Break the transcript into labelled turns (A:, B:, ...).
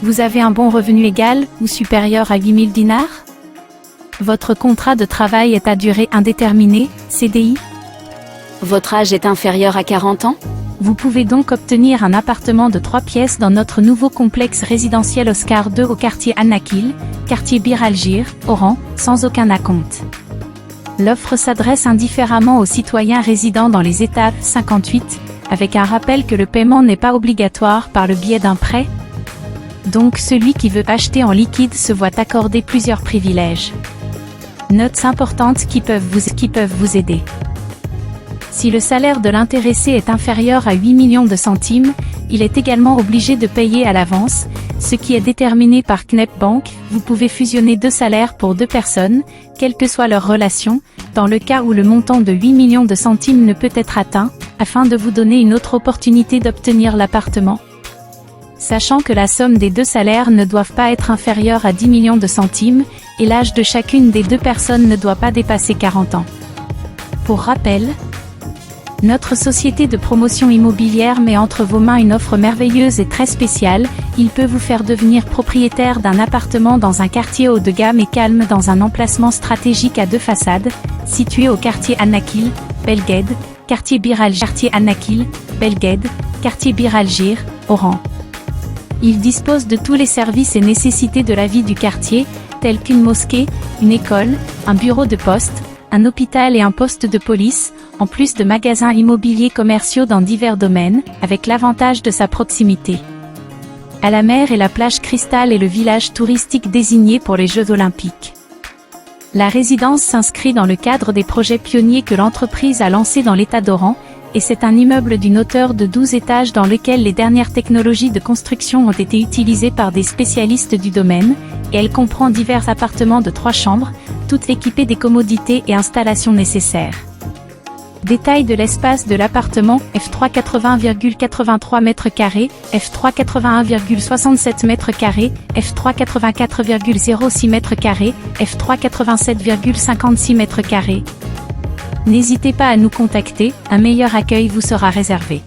A: Vous avez un bon revenu égal ou supérieur à 8000 dinars? Votre contrat de travail est à durée indéterminée, CDI?
B: Votre âge est inférieur à 40 ans?
A: Vous pouvez donc obtenir un appartement de 3 pièces dans notre nouveau complexe résidentiel Oscar II au quartier Annakil, quartier Bir Algir, Oran, sans aucun acompte. L'offre s'adresse indifféremment aux citoyens résidant dans les États 58, avec un rappel que le paiement n'est pas obligatoire par le biais d'un prêt. Donc celui qui veut acheter en liquide se voit accorder plusieurs privilèges. Notes importantes qui peuvent vous aider. Si le salaire de l'intéressé est inférieur à 8 millions de centimes, il est également obligé de payer à l'avance, ce qui est déterminé par Knep Bank. Vous pouvez fusionner 2 salaires pour 2 personnes, quelle que soit leur relation, dans le cas où le montant de 8 millions de centimes ne peut être atteint, afin de vous donner une autre opportunité d'obtenir l'appartement. Sachant que la somme des 2 salaires ne doivent pas être inférieure à 10 millions de centimes, et l'âge de chacune des 2 personnes ne doit pas dépasser 40 ans. Pour rappel, notre société de promotion immobilière met entre vos mains une offre merveilleuse et très spéciale. Il peut vous faire devenir propriétaire d'un appartement dans un quartier haut de gamme et calme dans un emplacement stratégique à 2 façades, situé au quartier Annakil, Belgued, quartier Bir Algir, quartier Annakil, Belgued, quartier Bir Algir, Oran. Il dispose de tous les services et nécessités de la vie du quartier, tels qu'une mosquée, une école, un bureau de poste, un hôpital et un poste de police, en plus de magasins immobiliers commerciaux dans divers domaines, avec l'avantage de sa proximité à la mer et la plage Cristal est le village touristique désigné pour les Jeux Olympiques. La résidence s'inscrit dans le cadre des projets pionniers que l'entreprise a lancés dans l'état d'Oran, et c'est un immeuble d'une hauteur de 12 étages dans lequel les dernières technologies de construction ont été utilisées par des spécialistes du domaine, et elle comprend divers appartements de 3 chambres, toutes équipées des commodités et installations nécessaires. Détail de l'espace de l'appartement, F3 80,83 m², F3 81,67 m², F3 84,06 m², F3 87,56 m². N'hésitez pas à nous contacter, un meilleur accueil vous sera réservé.